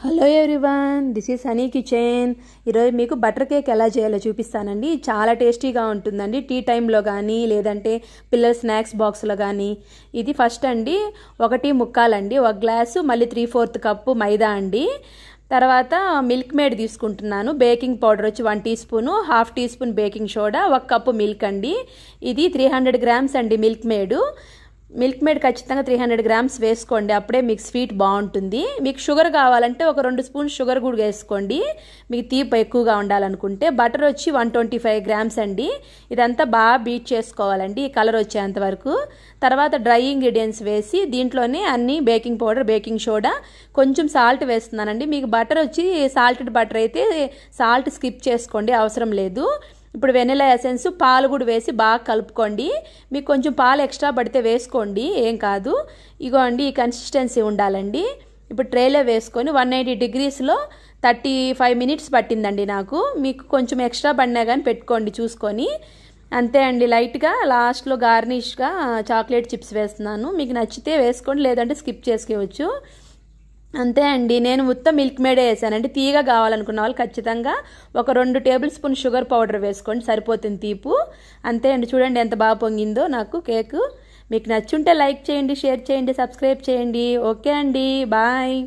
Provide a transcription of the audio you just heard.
Hello everyone, this is honey kitchen. ఈరోజు మీకు butter cake ఎలా చేయాలో చూపిస్తానండి. చాలా టేస్టీగా ఉంటుందండి. టీ టైంలో కానీ లేదంటే పిల్లల స్నాక్స్ బాక్స్లో కానీ. ఇది ఫస్ట్ అండి 1.25 అండి, 1 గ్లాసు, మళ్ళీ 3/4 కప్పు మైదా అండి. తర్వాత మిల్క్ మేడ్ తీసుకుంటున్నాను. బేకింగ్ పౌడర్ వచ్చి 1 teaspoon, 1/2 teaspoon baking soda, 1 cup milk అండి. ఇది 300 గ్రామ్స్ అండి మిల్క్ మేడ్ ఖచ్చితంగా 300 గ్రామ్స్ వేసుకోండి, అప్పుడే మీకు స్వీట్ బాగుంటుంది. మీకు షుగర్ కావాలంటే ఒక 2 స్పూన్ షుగర్ కూడా వేసుకోండి, మీకు తీపి ఎక్కువగా ఉండాలనుకుంటే. బటర్ వచ్చి 125 గ్రామ్స్ అండి. ఇదంతా బాగా బీట్ చేసుకోవాలండి ఈ కలర్ వచ్చేంత వరకు. తర్వాత డ్రై ఇంగ్రీడియంట్స్ వేసి దీంట్లోనే అన్ని బేకింగ్ పౌడర్, బేకింగ్ సోడా, కొంచెం సాల్ట్ వేస్తున్నానండి. మీకు బటర్ వచ్చి సాల్టెడ్ బటర్ అయితే సాల్ట్ స్కిప్ చేసుకోండి, అవసరం లేదు. ఇప్పుడు వెనిలా ఎసెన్స్, పాలు కూడా వేసి బాగా కలుపుకోండి. మీకు కొంచెం పాలు ఎక్స్ట్రా పడితే వేసుకోండి, ఏం కాదు. ఇగో అండి, ఈ కన్సిస్టెన్సీ ఉండాలండి. ఇప్పుడు ట్రేలో వేసుకొని 180 డిగ్రీస్లో 35 మినిట్స్ పట్టిందండి నాకు. మీకు కొంచెం ఎక్స్ట్రా పడినా కానీ పెట్టుకోండి చూసుకొని. అంతే అండి. లైట్గా లాస్ట్లో గార్నిష్గా చాక్లెట్ చిప్స్ వేస్తున్నాను. మీకు నచ్చితే వేసుకోండి, లేదంటే స్కిప్ చేసుకోవచ్చు. అంతే అండి. నేను మొత్తం మిల్క్ మేడే వేసానండి. తీగ కావాలనుకున్న వాళ్ళు ఖచ్చితంగా ఒక 2 టేబుల్ స్పూన్ షుగర్ పౌడర్ వేసుకోండి, సరిపోతుంది తీపు. అంతే అండి. చూడండి ఎంత బాగా పొంగిందో నాకు కేక్. మీకు నచ్చుంటే లైక్ చేయండి, షేర్ చేయండి, సబ్స్క్రైబ్ చేయండి. ఓకే అండి, బాయ్.